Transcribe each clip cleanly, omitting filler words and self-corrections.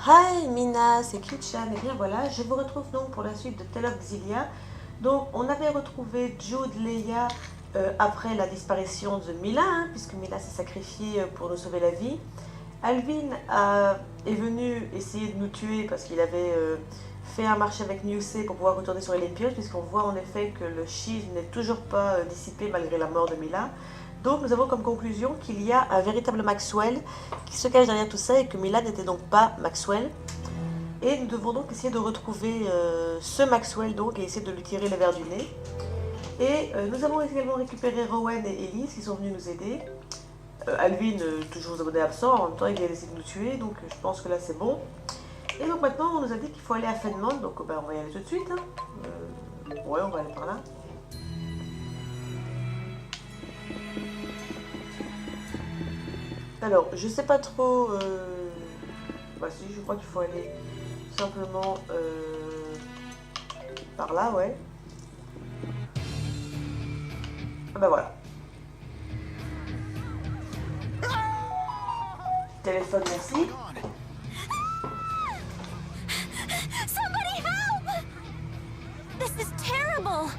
Hi Mina, c'est Cherchons et bien voilà, je vous retrouve donc pour la suite de Tale of Xillia. Donc on avait retrouvé Jude, Xillia après la disparition de Milla, puisque Milla s'est sacrifiée pour nous sauver la vie. Alvin est venu essayer de nous tuer parce qu'il avait fait un marché avec nouveau pour pouvoir retourner sur les pioches, puisqu'on voit en effet que le schisme n'est toujours pas dissipé malgré la mort de Milla. Donc nous avons comme conclusion qu'il y a un véritable Maxwell qui se cache derrière tout ça et que Milla n'était donc pas Maxwell. Et nous devons donc essayer de retrouver ce Maxwell donc, et essayer de lui tirer les vers du nez. Et nous avons également récupéré Rowan et Elise qui sont venus nous aider. Alvin, toujours abonné absent, en même temps il a essayé de nous tuer, donc je pense que là c'est bon. Et donc maintenant on nous a dit qu'il faut aller à Venez, donc on va y aller tout de suite. Ouais, on va aller par là. Alors, je sais pas trop... Bah si, je crois qu'il faut aller simplement par là, ouais. Ah bah voilà. Téléphone, merci. Somebody help! This is terrible!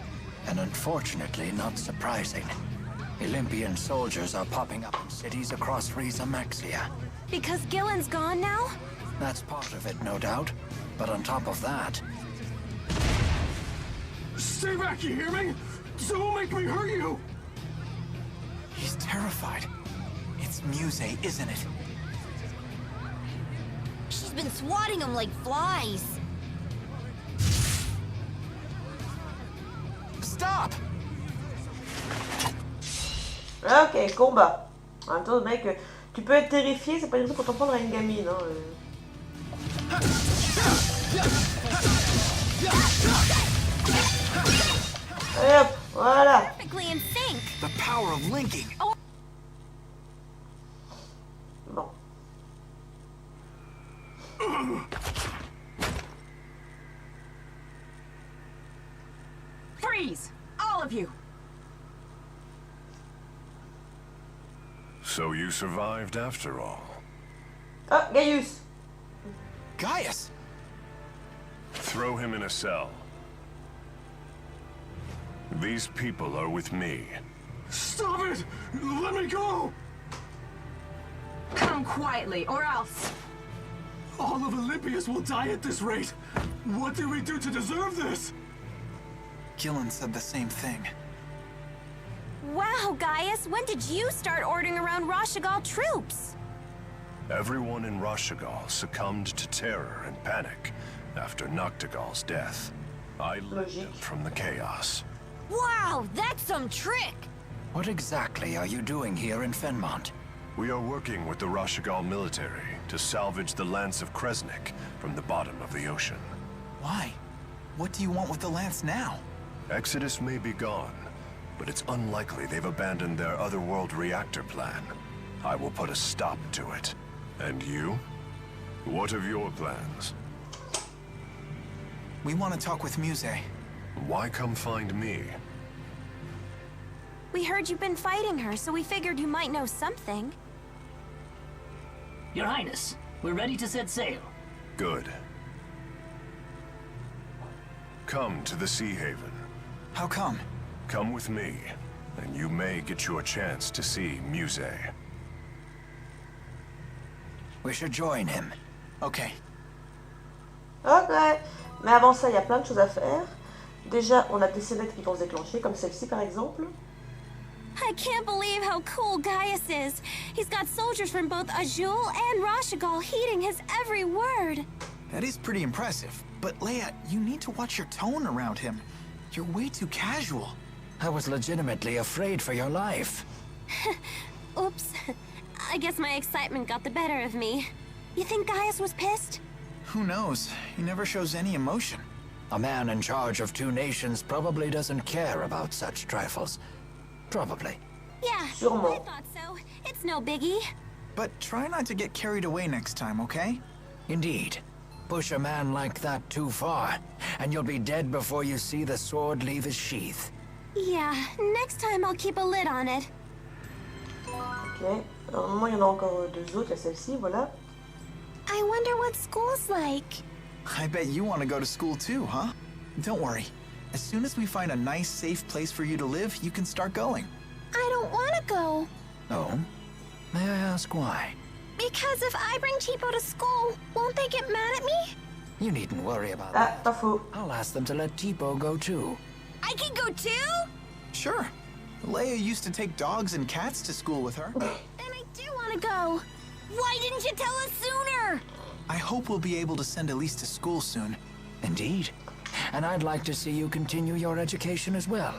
And unfortunately not surprising. Olympian soldiers are popping up in cities across Riza Maxia. Because Gillen's gone now? That's part of it, no doubt. But on top of that... Stay back, you hear me? Don't make me hurt you! He's terrified. It's Muse, isn't it? She's been swatting them like flies. Stop! Ok, combat. En même temps, mec, tu peux être terrifié, c'est pas du tout pour t'en prendre à une gamine. Hein. Allez hop, voilà. The power of linking. Bon. Freeze! All of you! So you survived after all. Ah, Gaius. Gaius! Throw him in a cell. These people are with me. Stop it! Let me go! Come quietly, or else... All of Olympius will die at this rate. What did we do to deserve this? Gillen said the same thing. Wow, Gaius, when did you start ordering around Rashagal troops? Everyone in Rashagal succumbed to terror and panic after Noctigal's death. I led them from the chaos. Wow, that's some trick! What exactly are you doing here in Venez? We are working with the Rashagal military to salvage the Lance of Kresnik from the bottom of the ocean. Why? What do you want with the lance now? Exodus may be gone, but it's unlikely they've abandoned their otherworld reactor plan. I will put a stop to it. And you? What of your plans? We want to talk with Muse. Why come find me? We heard you've been fighting her, so we figured you might know something. Your Highness, we're ready to set sail. Good. Come to the Sea Haven. How come? Come with me, and you may get your chance to see Muse. We should join him. Okay. Ok. Mais avant ça, il y a plein de choses à faire. Déjà, on a des scénettes qui vont se déclencher, comme celle-ci par exemple. I can't believe how cool Gaius is. He's got soldiers from both Azul and Rashagal heeding his every word. That is pretty impressive. But Leia, you need to watch your tone around him. You're way too casual. I was legitimately afraid for your life. Oops. I guess my excitement got the better of me. You think Gaius was pissed? Who knows? He never shows any emotion. A man in charge of two nations probably doesn't care about such trifles. Probably. Yeah, Sûrement. I thought so. It's no biggie. But try not to get carried away next time, okay? Indeed. Push a man like that too far, and you'll be dead before you see the sword leave his sheath. Yeah, next time I'll keep a lid on it. Ok. Alors, normalement, il y en a encore deux autres. Il y a celle-ci, voilà. I wonder what school's like. I bet you want to go to school too, huh? Don't worry. As soon as we find a nice, safe place for you to live, you can start going. I don't want to go. Oh? May I ask why? Because if I bring Cheapo to school, won't they get mad at me? You needn't worry about Ah, that. pas faux. I'll ask them to let Tipo go too. I can go too? Sure. Leia used to take dogs and cats to school with her. Then I do want to go. Why didn't you tell us sooner? I hope we'll be able to send Elise to school soon. Indeed. And I'd like to see you continue your education as well.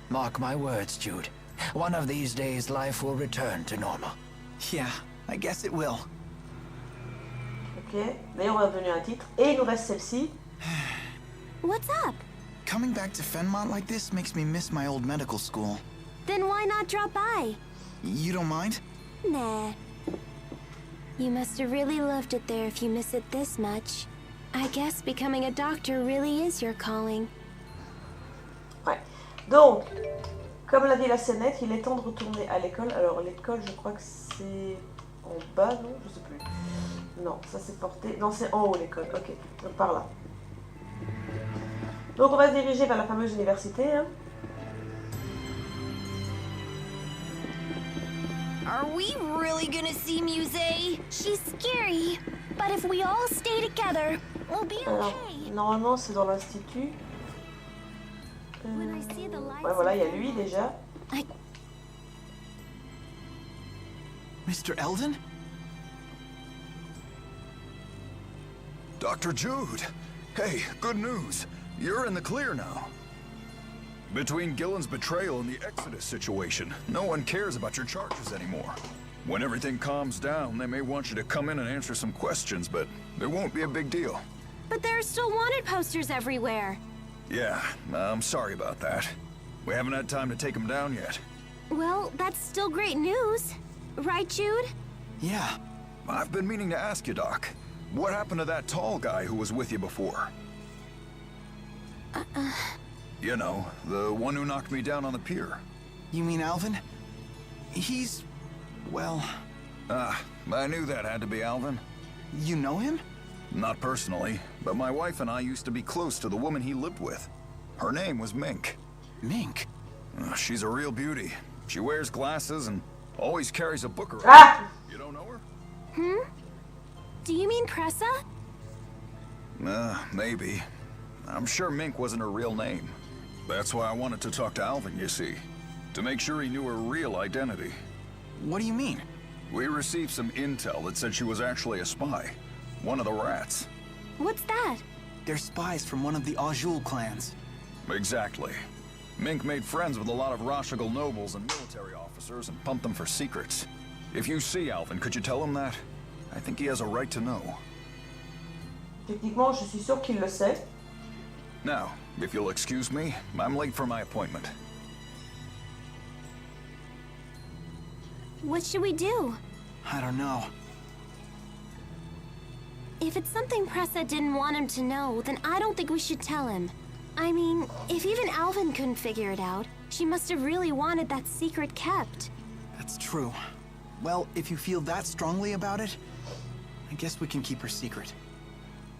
Mark my words, Jude. One of these days, life will return to normal. Yeah, I guess it will. Ok. D'ailleurs, on a obtenu un titre. Et il nous reste celle-ci. What's up? Coming back to Fenmont like this makes me miss my old medical school. Then why not drop by? You don't mind? Nah. You must have really loved it there if you miss it this much. I guess becoming a doctor really is your calling. Ouais. Donc, comme l'a dit la scénette, il est temps de retourner à l'école. Alors, l'école, je crois que c'est en bas, non? Je sais plus. Non, ça c'est porté. Non, c'est en haut l'école. Ok, donc par là. Donc, on va se diriger vers la fameuse université. Hein. Are we really gonna see Musée? She's scary, but if we all stay together, we'll be Alors, okay. normalement, c'est dans l'institut. When I see the lights Ouais, voilà, il y a in lui déjà. Mr. Eldon? Dr. Jude! Hey, good news. You're in the clear now. Between Gillen's betrayal and the Exodus situation, no one cares about your charges anymore. When everything calms down, they may want you to come in and answer some questions, but it won't be a big deal. But there are still wanted posters everywhere. Yeah, I'm sorry about that. We haven't had time to take them down yet. Well, that's still great news. Right, Jude? Yeah. I've been meaning to ask you, Doc. What happened to that tall guy who was with you before? You know, the one who knocked me down on the pier. You mean Alvin? He's... well... I knew that had to be Alvin. You know him? Not personally, but my wife and I used to be close to the woman he lived with. Her name was Mink. Mink? She's a real beauty. She wears glasses and always carries a book around. Ah! You don't know her? Do you mean Pressa? Maybe. I'm sure Mink wasn't her real name. That's why I wanted to talk to Alvin, you see. To make sure he knew her real identity. What do you mean? We received some intel that said she was actually a spy. One of the rats. What's that? They're spies from one of the Azul clans. Exactly. Mink made friends with a lot of Rashigal nobles and military officers and pumped them for secrets. If you see Alvin, could you tell him that? I think he has a right to know. Techniquement, je suis sûr qu'il le sait. Now, if you'll excuse me, I'm late for my appointment. What should we do? I don't know. If it's something Pressa didn't want him to know, then I don't think we should tell him. I mean, if even Alvin couldn't figure it out, she must have really wanted that secret kept. That's true. Well, if you feel that strongly about it, I guess we can keep her secret.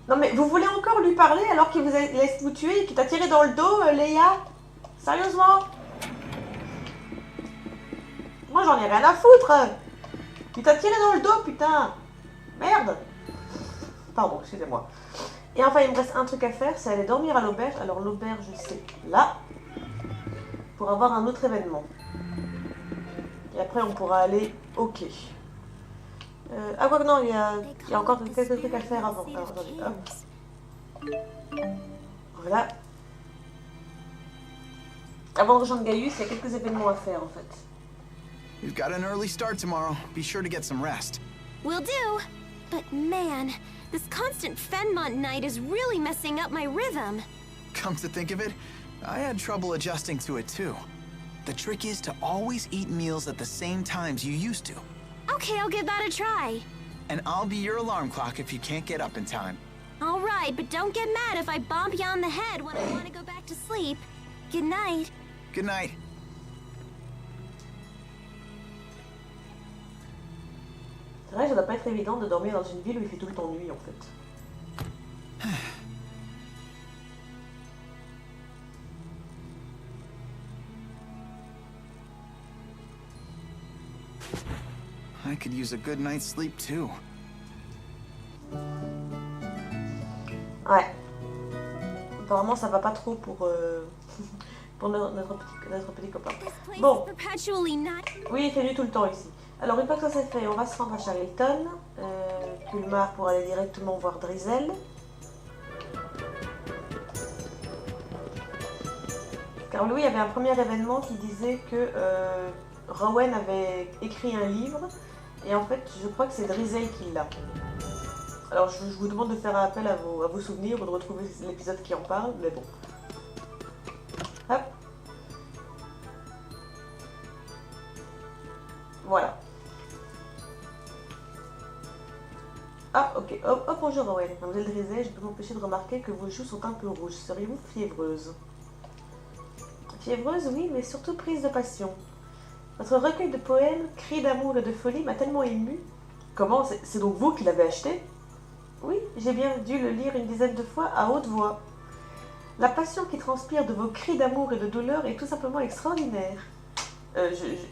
Non mais vous voulez encore lui parler alors qu'il vous laisse vous tuer et qu'il t'a tiré dans le dos, Leia? Sérieusement? Moi j'en ai rien à foutre. Il t'a tiré dans le dos, putain. Merde. Pardon, excusez-moi. Et enfin il me reste un truc à faire, c'est aller dormir à l'auberge. Alors l'auberge c'est là. Pour avoir un autre événement. Et après on pourra aller au quai. Ah quoi que non, il y a encore quelques trucs à faire avant. Alors, attendez, hop. Voilà. Avant de rejoindre Gaius, il y a quelques événements à faire en fait. You've got an early start tomorrow. Be sure to get some rest. Will do. But man, this constant Fenmont night is really messing up my rhythm. Come to think of it, I had trouble adjusting to it too. The trick is to always eat meals at the same times you used to. Okay, I'll give that a try. And I'll be your alarm clock if you can't get up in time. All right, but don't get mad if I bump you on the head when I want to go back to sleep. Good night. Good night. C'est vrai que ça doit pas être évident de dormir dans une ville où il fait tout le temps nuit en fait. I could use a good night's sleep too. Ouais. Apparemment ça va pas trop pour, pour notre petit copain. Bon. Oui, il fait nuit tout le temps ici. Alors une fois que ça c'est fait, on va se rendre à Charlton. Kulmar pour aller directement voir Drizel. Car lui, il y avait un premier événement qui disait que Rowan avait écrit un livre. Et en fait, je crois que c'est Drizel qui l'a. Alors je vous demande de faire appel à vos souvenirs ou de retrouver l'épisode qui en parle, mais bon. Hop. Voilà. Ah, ok. Hop, bonjour Owen. Mademoiselle Drizel, je peux m'empêcher de remarquer que vos joues sont un peu rouges. Seriez-vous fiévreuse? Fiévreuse, oui, mais surtout prise de passion. Votre recueil de poèmes, cris d'amour et de folie m'a tellement ému. Comment? C'est donc vous qui l'avez acheté? Oui, j'ai bien dû le lire une dizaine de fois à haute voix. La passion qui transpire de vos cris d'amour et de douleur est tout simplement extraordinaire.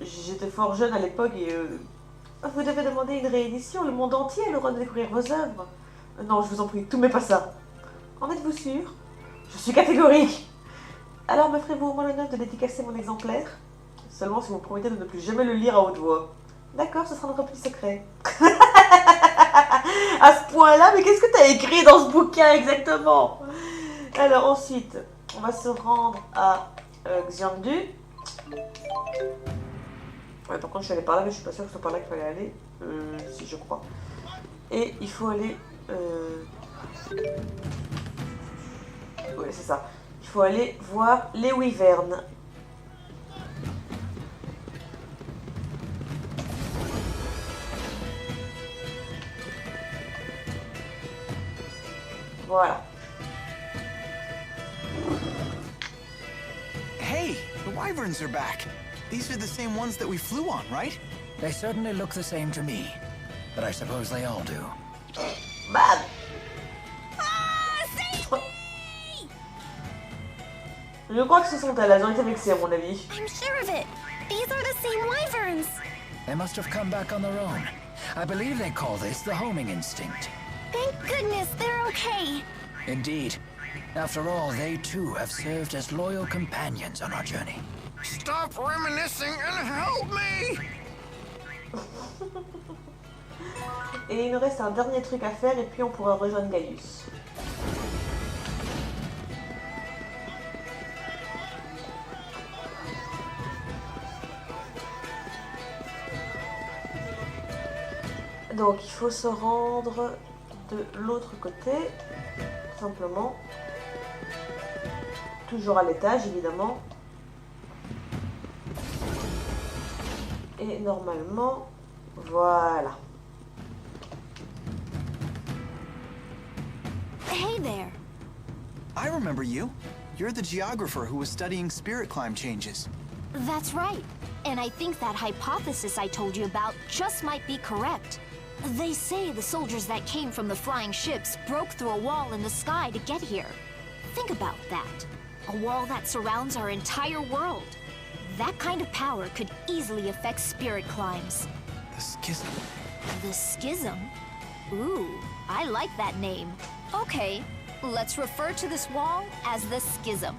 J'étais fort jeune à l'époque et... Vous devez demander une réédition, le monde entier a le droit de découvrir vos œuvres. Non, je vous en prie, tout mais pas ça. En êtes-vous sûr? Je suis catégorique. Alors me ferez-vous au moins l'honneur de dédicacer mon exemplaire? Seulement si vous promettez de ne plus jamais le lire à haute voix. D'accord, ce sera notre petit secret. À ce point-là, mais qu'est-ce que tu as écrit dans ce bouquin exactement? Alors ensuite, on va se rendre à Xiangdu. Ouais, par contre, je suis allée par là, mais je suis pas sûre que ce soit par là qu'il fallait aller. Si, je crois. Et il faut aller... Ouais, c'est ça. Il faut aller voir les wyvernes. Voilà. Hey, the wyverns are back. These are the same ones that we flew on, right? They certainly look the same to me, but I suppose they all do. Bad. Je crois que ce sont elles, elles ont été vexées à mon avis. I'm sure of it. These are the same wyverns. They must have come back on their own. I believe they call this the homing instinct. Thank goodness they're okay. Indeed. After all, they too have served as loyal companions on our journey. Stop reminiscing and help me! Et il nous reste un dernier truc à faire et puis on pourra rejoindre Gaius. Donc il faut se rendre de l'autre côté, tout simplement. Toujours à l'étage évidemment. Et normalement, voilà. Hey there. I remember you. You're the geographer who was studying spirit climb changes. That's right. And I think that hypothesis I told you about just might be correct. They say the soldiers that came from the flying ships broke through a wall in the sky to get here. Think about that. A wall that surrounds our entire world. That kind of power could easily affect spirit climbs. The schism. The schism? Ooh, I like that name. Okay, let's refer to this wall as the schism.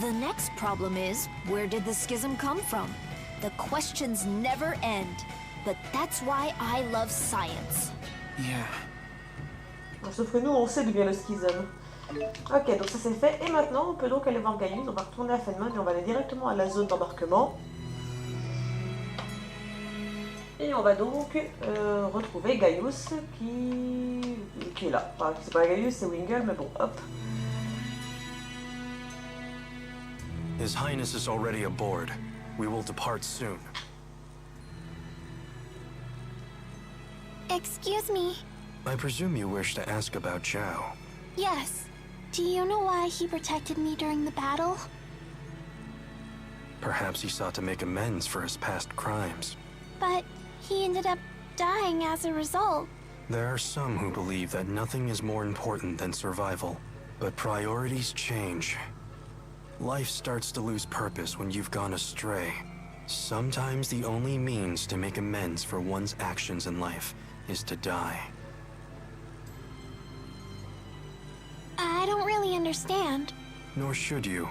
The next problem is, where did the schism come from? The questions never end. But that's why I love science. Yeah. Sauf que nous, on sait d'où vient le schisme. Ok, donc ça c'est fait. Et maintenant, on peut donc aller voir Gaius. On va retourner à Fenmon et on va aller directement à la zone d'embarquement. Et on va donc retrouver Gaius qui est là. Enfin, c'est pas Gaius, c'est Wingle, mais bon, hop. His Highness is already aboard. We will depart soon. Excuse me. I presume you wish to ask about Zhao. Yes. Do you know why he protected me during the battle? Perhaps he sought to make amends for his past crimes. But he ended up dying as a result. There are some who believe that nothing is more important than survival. But priorities change. Life starts to lose purpose when you've gone astray. Sometimes the only means to make amends for one's actions in life is to die. I don't really understand. Nor should you.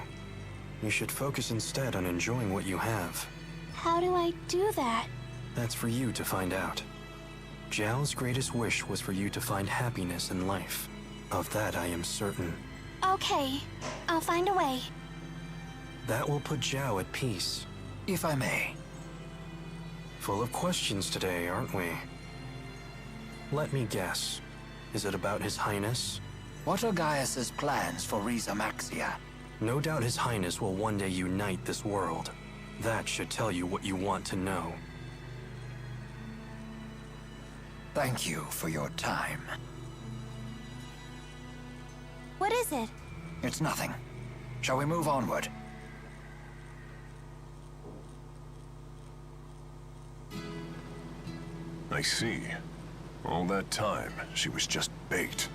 You should focus instead on enjoying what you have. How do I do that? That's for you to find out. Zhao's greatest wish was for you to find happiness in life. Of that I am certain. Okay, I'll find a way. That will put Zhao at peace. If I may. Full of questions today, aren't we? Let me guess. Is it about His Highness? What are Gaius's plans for Riza Maxia? No doubt His Highness will one day unite this world. That should tell you what you want to know. Thank you for your time. What is it? It's nothing. Shall we move onward? I see. All that time, she was just bait.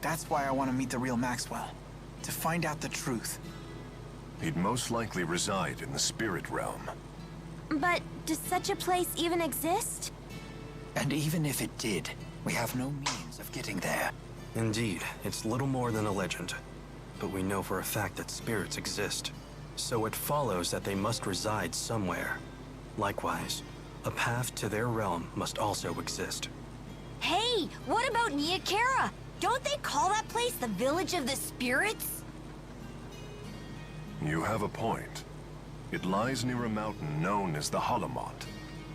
That's why I want to meet the real Maxwell. To find out the truth. He'd most likely reside in the spirit realm. But does such a place even exist? And even if it did, we have no means of getting there. Indeed, it's little more than a legend. But we know for a fact that spirits exist. So it follows that they must reside somewhere. Likewise, a path to their realm must also exist. Hey, what about Niakara? Don't they call that place the Village of the Spirits? You have a point. It lies near a mountain known as the Holomont.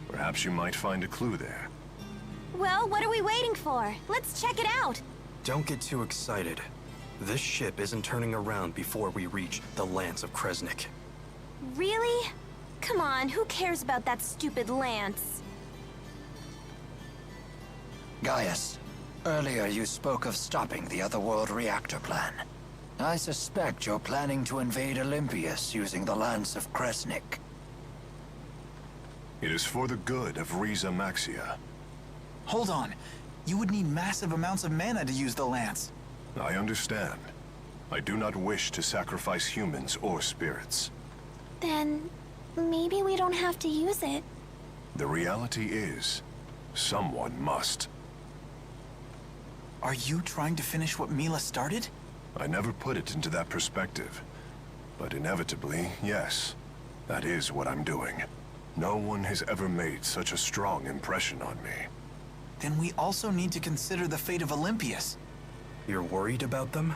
Perhaps you might find a clue there. Well, what are we waiting for? Let's check it out. Don't get too excited. This ship isn't turning around before we reach the Lance of Kresnik. Really? Come on, who cares about that stupid lance? Gaius, earlier you spoke of stopping the Otherworld reactor plan. I suspect you're planning to invade Olympius using the Lance of Kresnik. It is for the good of Riza Maxia. Hold on. You would need massive amounts of mana to use the lance. I understand. I do not wish to sacrifice humans or spirits. Then maybe we don't have to use it. The reality is, someone must. Are you trying to finish what Milla started? I never put it into that perspective. But inevitably, yes. That is what I'm doing. No one has ever made such a strong impression on me. Then we also need to consider the fate of Olympius. You're worried about them?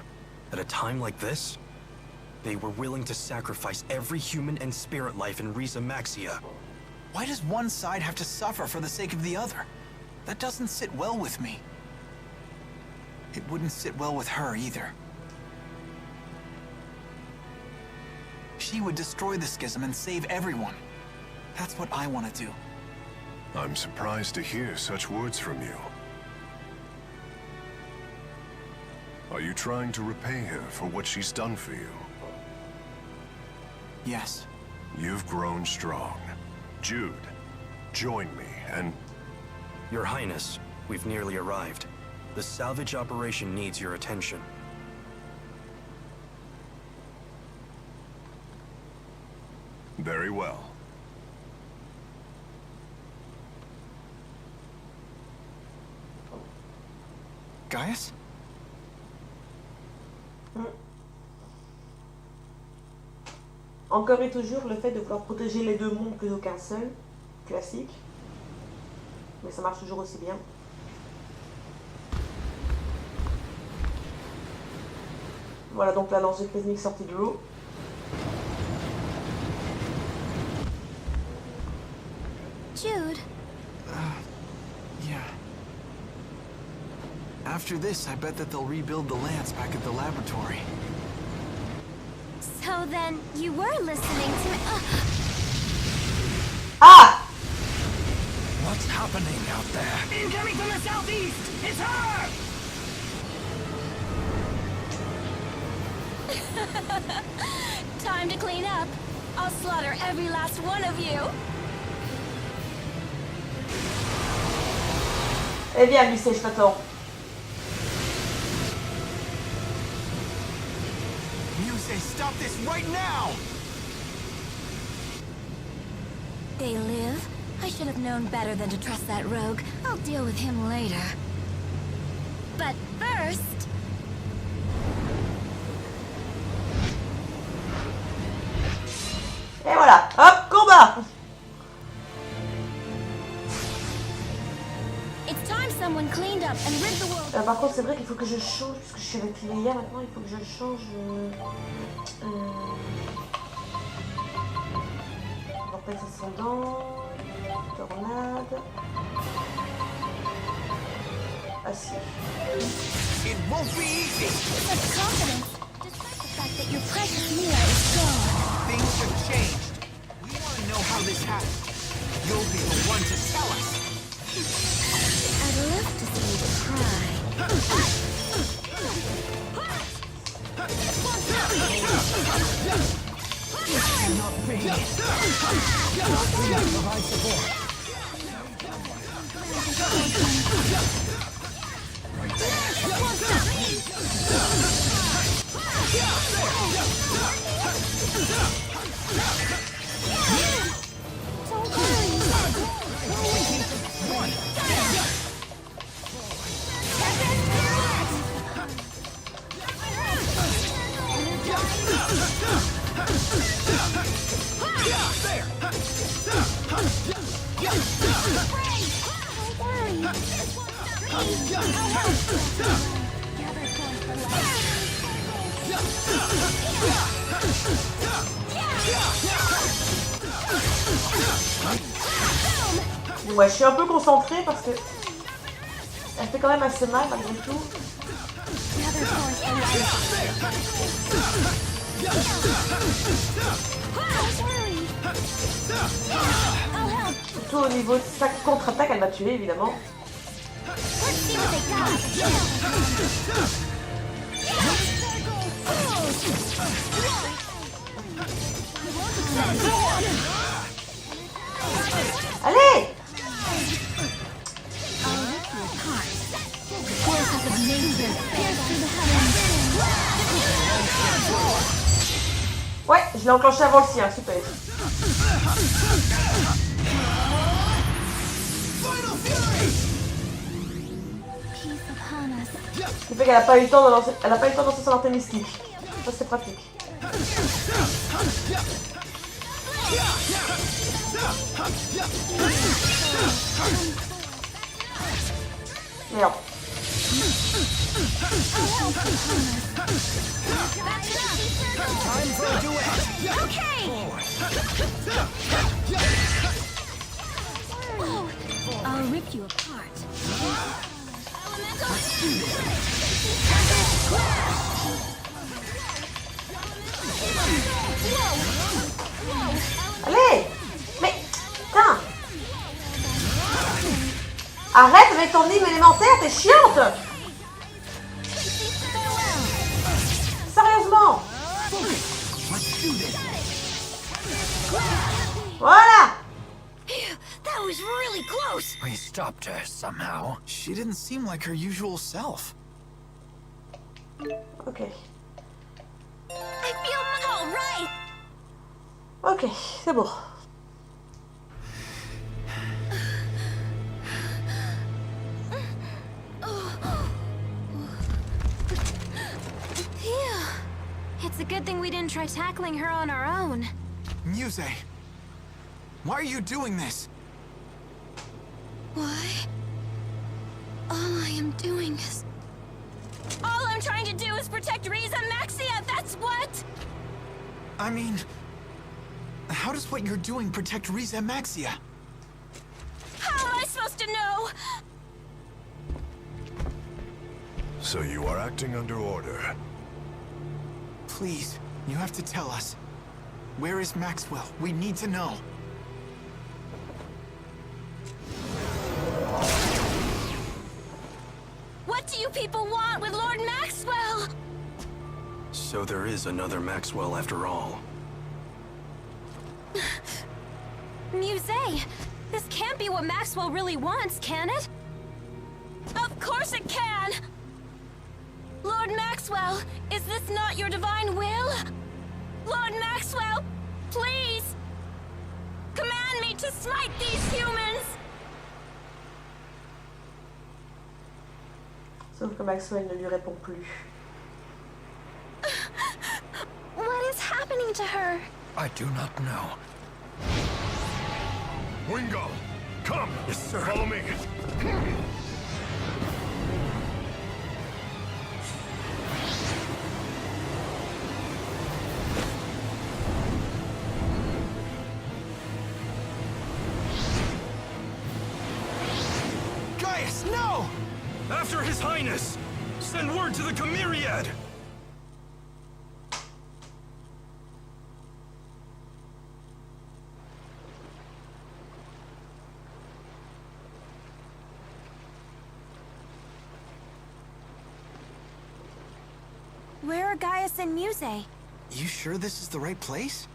At a time like this? They were willing to sacrifice every human and spirit life in Riza Maxia. Why does one side have to suffer for the sake of the other? That doesn't sit well with me. It wouldn't sit well with her either. She would destroy the schism and save everyone. That's what I want to do. I'm surprised to hear such words from you. Are you trying to repay her for what she's done for you? Yes. You've grown strong. Jude, join me and... Your Highness, we've nearly arrived. The salvage operation needs your attention. Very well. Gaius? Encore et toujours, le fait de vouloir protéger les deux mondes plutôt qu'un seul. Classique. Mais ça marche toujours aussi bien. Voilà donc la lance de Kresnik sortie de l'eau. Jude, Yeah. After this, I bet that they'll rebuild the lance back at the laboratory. so then you were listening to me. Ah! What's happening out there? Incoming from the southeast! It's her! Time to clean up. I'll slaughter every last one of you. Eh bien, lycée, je t'attends. Muse, stop this right now! They live? I should have known better than to trust that rogue. I'll deal with him later. But first... Et voilà, hop, combat! It's time someone cleaned up and rid the world. Par contre, c'est vrai qu'il faut que je change, puisque je suis avec Xillia maintenant, il faut que je change... Vortex ascendant... Tornade... Acier. It won't be easy! Such confidence, despite the fact that your precious Milla is gone. Things have changed. We want to know how this happened. You'll be the one to tell us. I'd love to see you try. Not me. Provide support. Ouais, je suis un peu concentrée parce que elle fait quand même assez mal malgré tout. Surtout au niveau de sa contre-attaque, elle m'a tué évidemment. Allez! Ouais, je l'ai enclenché avant le sien, super. Ce qui fait qu'elle n'a pas eu le temps de lancer, elle a pas eu le temps de lancer son arté mystique. Ça c'est pratique. Merde. Time for a duet. I'll rip you apart. Allez! Mais, putain! Arrête avec ton hymne élémentaire, t'es chiante! Sérieusement! Voilà! That was really close. We stopped her somehow. She didn't seem like her usual self. Ok. I feel all right. Ok, c'est bon. It's a good thing we didn't try tackling her on our own. Muse, why are you doing this? Why? All I am doing is... All I'm trying to do is protect Riza Maxia, that's what! I mean, how does what you're doing protect Riza Maxia? How am I supposed to know? So you are acting under order. Please, you have to tell us. Where is Maxwell? We need to know. What do you people want with Lord Maxwell? So there is another Maxwell after all. Musée! This can't be what Maxwell really wants, can it? Of course it can! Lord Maxwell, is this not your divine will? Lord Maxwell, please! Command me to smite these humans! Sauf que Maxwell ne lui répond plus. What is happening to her? I do not know. Wingo, come! Yes, sir. Follow me. Gaius, no! After His Highness! Send word to the Chimeriad! Where are Gaius and Musée? You sure this is the right place?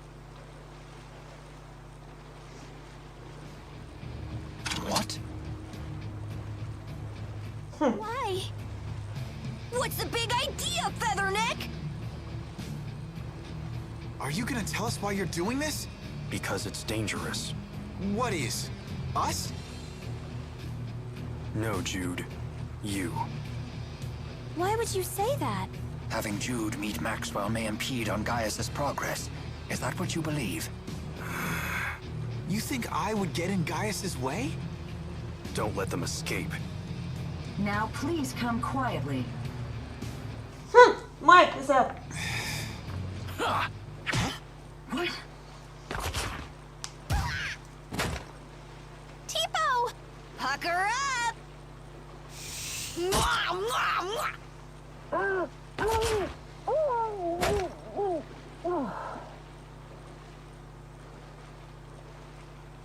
What? Why? What's the big idea, Featherneck? Are you gonna tell us why you're doing this? Because it's dangerous. What is? Us? No, Jude. You. Why would you say that? Having Jude meet Maxwell may impede on Gaius's progress. Is that what you believe? You think I would get in Gaius's way? Don't let them escape. Now please come quietly. Mike, c'est ça. What? Tipo! Pucker up!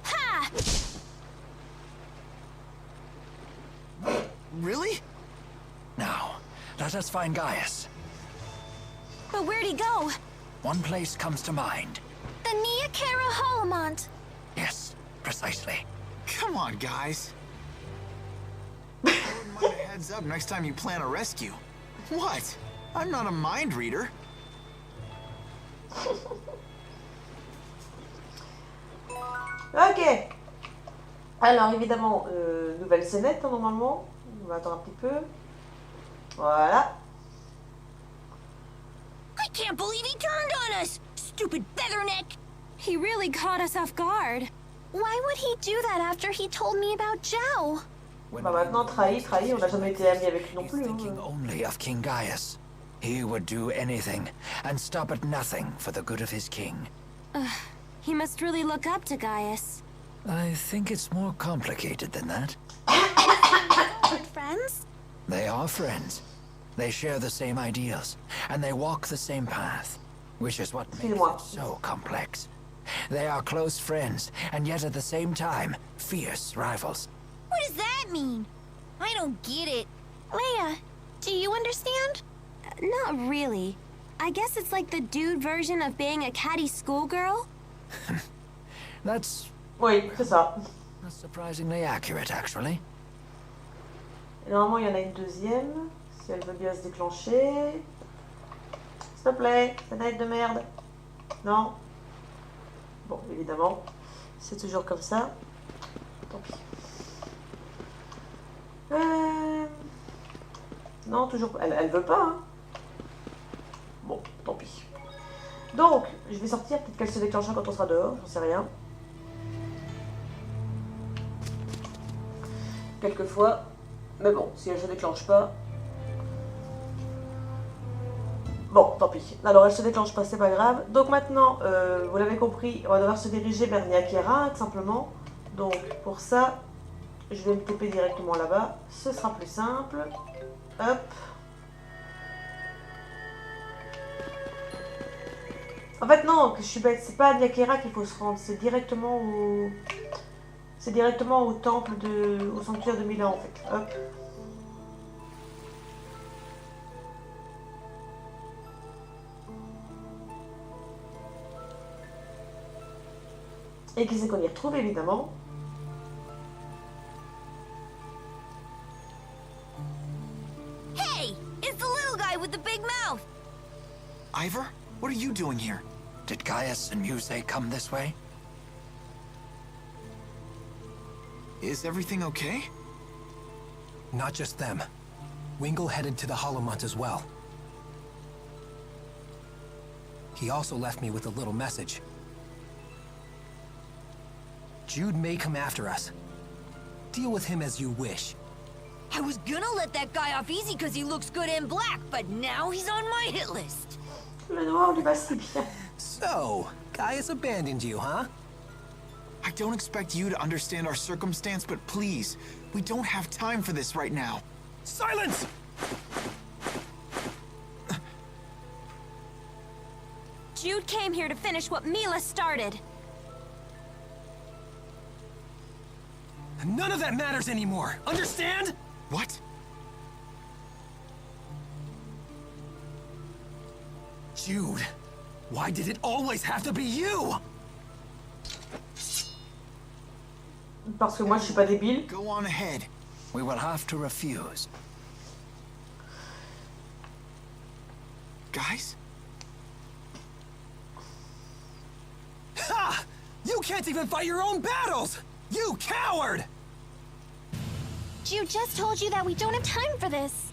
Ha! Really? Now, let us find Gaius. But where'd he go? One place comes to mind. The Niakara Holomont. Yes, precisely. Come on, guys. Mind a heads up next time you plan a rescue. What? I'm not a mind reader. Ok. Alors évidemment, nouvelle scénette normalement. On va attendre un petit peu. Voilà. I can't believe he turned on us! Stupid Featherneck! He really caught us off guard. Why would he do that after he told me about Zhao? When Bah maintenant, trahi, on n'a jamais été amis avec lui non he's plus. thinking Hein. only of King Gaius. He would do anything and stop at nothing for the good of his king. He must really look up to Gaius. I think it's more complicated than that. Good friends? They are friends. They share the same ideals, and they walk the same path, which is what makes it so complex. They are close friends, and yet at the same time, fierce rivals. What does that mean? I don't get it. Leia, do you understand? Not really. I guess it's like the dude version of being a catty schoolgirl. That's Oui, c'est ça. surprisingly accurate, actually. Et normalement, il y en a une deuxième. Si elle veut bien se déclencher. S'il te plaît, fenêtre de merde. Non. Bon, évidemment, c'est toujours comme ça. Tant pis. Non, toujours. Elle veut pas, hein. Bon, tant pis. Donc, je vais sortir. Peut-être qu'elle se déclenchera quand on sera dehors. J'en sais rien. Quelquefois. Mais bon, si elle se déclenche pas. Bon, tant pis. Alors, elle se déclenche pas, c'est pas grave. Donc maintenant, vous l'avez compris, on va devoir se diriger vers Niakara, tout simplement. Donc, pour ça, je vais me TP directement là-bas. Ce sera plus simple. Hop. En fait, non, que je suis bête. C'est pas à Niakara qu'il faut se rendre. C'est directement au... C'est directement au temple de... au sanctuaire de Milla, en fait. Hop. Et qui c'est qu'on y retrouve évidemment? Hey! It's the little guy with the big mouth! Ivor, what are you doing here? Did Gaius and Muse come this way? Is everything okay? Not just them. Wingle headed to the Holomont as well. He also left me with a little message. Jude may come after us. Deal with him as you wish. I was gonna let that guy off easy because he looks good in black, but now he's on my hit list. Le noir lui va si bien. So, Gaius abandoned you, huh? I don't expect you to understand our circumstance, but please, we don't have time for this right now. Silence! Jude came here to finish what Milla started. None of that matters anymore, understand? What? Jude, why did it always have to be you? Parce que moi je suis pas débile. Go on ahead. We will have to refuse. Guys? Ha! You can't even fight your own battles! You coward! Jude just told you that we don't have time for this.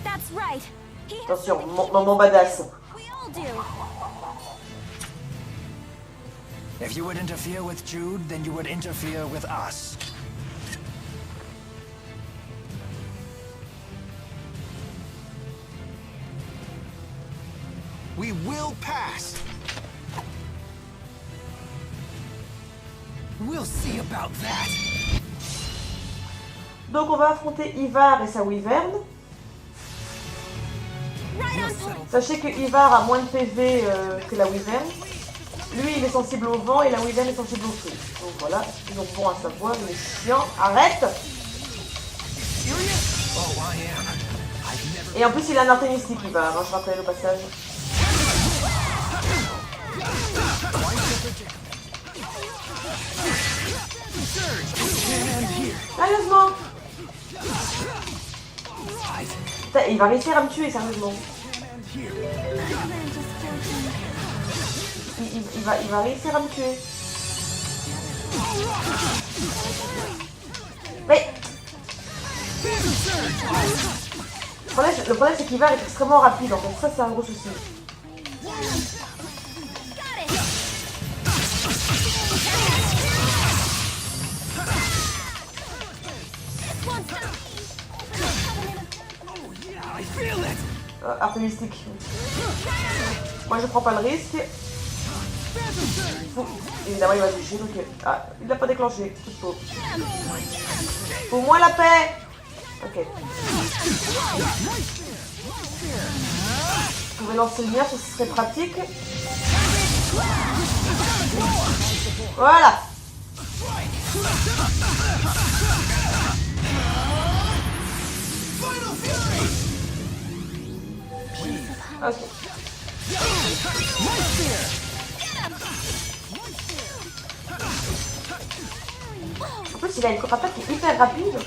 That's right. Attention, moment badass. We all do. If you would interfere with Jude, then you would interfere with us. We will pass. We'll see about that. Donc on va affronter Ivar et sa wyvern. Sachez que Ivar a moins de PV que la wyvern. Lui il est sensible au vent et la wyvern est sensible au feu. Donc voilà, c'est toujours bon à savoir, il est chiant. Arrête! Et en plus il a un arc mystique Ivar, hein, je rappelle au passage. Sérieusement? Putain, il va réussir à me tuer, sérieusement. Il va réussir à me tuer. Mais... Le problème c'est qu'il va être extrêmement rapide, en fait. Ça, c'est un gros souci. Arc mystique. Moi je prends pas le risque. Évidemment il va toucher donc. Ah, il l'a pas déclenché. Tout faux. Au moins la paix. Ok. Vous pouvez lancer le mien, ce serait pratique. Voilà. Ok. En plus, il a une contre-attaque qui est hyper rapide.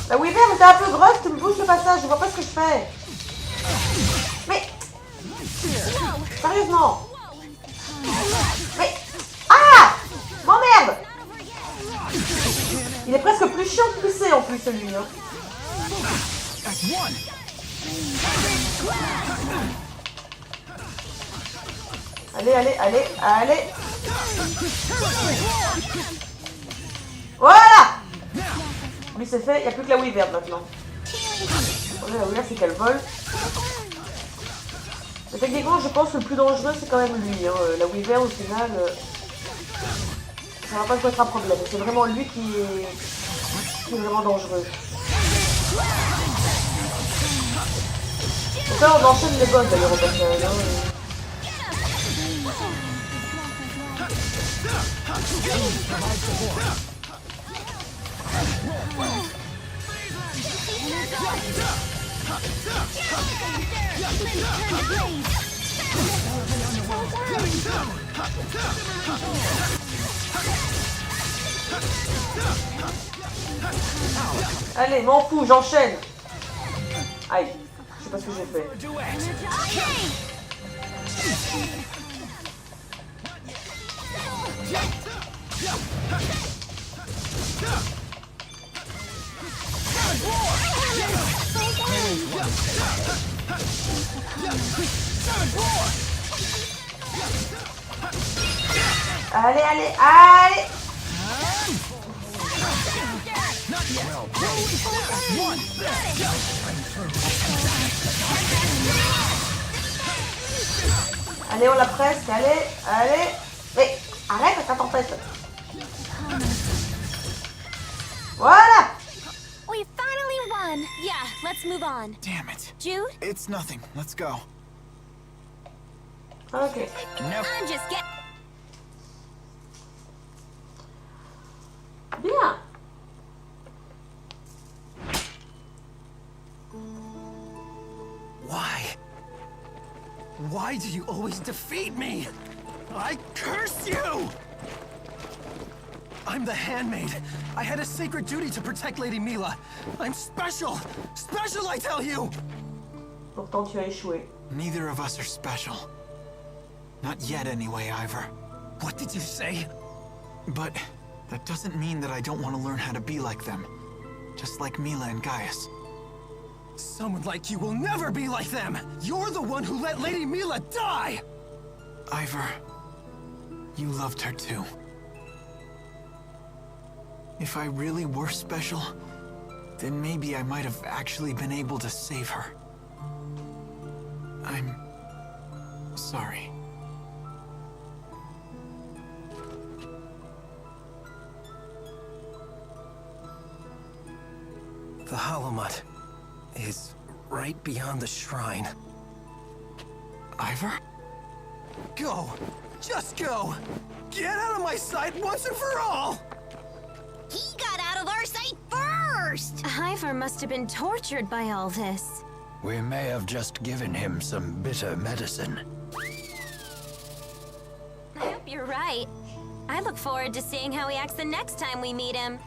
La wyvern, t'es un peu grosse, tu me bouges le passage, je vois pas ce que je fais. Mais... Sérieusement. Mais... Ah! M'emmerde. Il est presque plus chiant de pousser en plus celui là. Allez, allez, allez, allez. Voilà. Lui c'est fait, il n'y a plus que la wyvern maintenant. La wyvern c'est qu'elle vole. Mais techniquement je pense que le plus dangereux c'est quand même lui. Hein. La wyvern au final... Ça va pas être un problème. C'est vraiment lui qui est vraiment dangereux. Donc là, on enchaîne les boss d'ailleurs au passage. Hein. Allez, m'en fous, j'enchaîne. Aïe, je sais pas ce que j'ai fait. Allez, allez, allez. Allez, on la presque, allez, allez. Mais arrête ta tempête. Voilà. We finally won. Yeah, let's move on. Damn it. Jude? It's nothing. Let's go. Ok. I'm just get. Bien. Why? Why do you always defeat me? I curse you! I'm the handmaid. I had a sacred duty to protect Lady Milla. I'm special! Special, I tell you! Pourtant, tu as échoué. Neither of us are special. Not yet anyway, Ivor. What did you say? But that doesn't mean that I don't want to learn how to be like them. Just like Milla and Gaius. Someone like you will never be like them! You're the one who let Lady Milla die! Ivor, you loved her too. If I really were special, then maybe I might have actually been able to save her. I'm sorry. The Holomut is right beyond the shrine. Ivor? Go! Just go! Get out of my sight once and for all! He got out of our sight first! Ivor must have been tortured by all this. We may have just given him some bitter medicine. I hope you're right. I look forward to seeing how he acts the next time we meet him.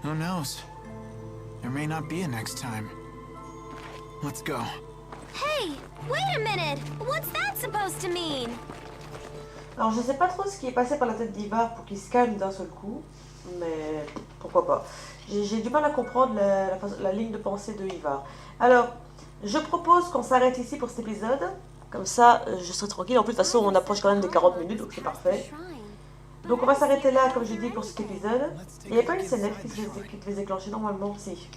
Who knows? There may not be a next time. Let's go. Hey, wait a minute! What's that supposed to mean? Alors, je sais pas trop ce qui est passé par la tête d'Ivar pour qu'il se calme d'un seul coup, mais pourquoi pas. J'ai du mal à comprendre la ligne de pensée de Ivar. Alors, je propose qu'on s'arrête ici pour cet épisode. Comme ça, je serai tranquille. En plus, de toute façon, on approche quand même des 40 minutes, donc c'est parfait. Donc, on va s'arrêter là, comme je dis, pour cet épisode. Il n'y a pas une scénette qui devait déclencher normalement, si.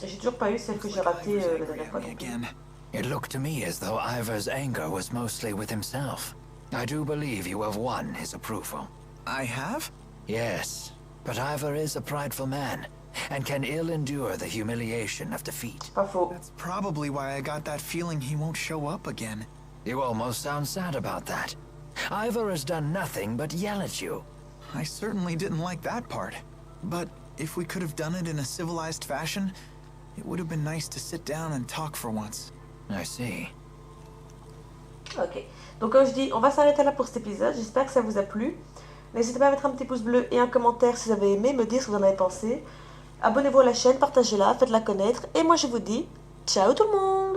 J'ai toujours pas eu celle que j'ai ratée la dernière fois. It looked to me as though Ivor's anger was mostly with himself. I do believe you have won his approval. I have? Yes, but Ivor is a prideful man, and can ill endure the humiliation of defeat. Pas faux. That's probably why I got that feeling he won't show up again. You almost sound sad about that. Ivor has done nothing but yell at you. I certainly didn't like that part. But if we could have done it in a civilized fashion, it would have been nice to sit down and talk for once. I see. Ok. Donc comme je dis, on va s'arrêter là pour cet épisode. J'espère que ça vous a plu. N'hésitez pas à mettre un petit pouce bleu et un commentaire si vous avez aimé, me dire ce que vous en avez pensé. Abonnez-vous à la chaîne, partagez-la, faites-la connaître. Et moi je vous dis, ciao tout le monde!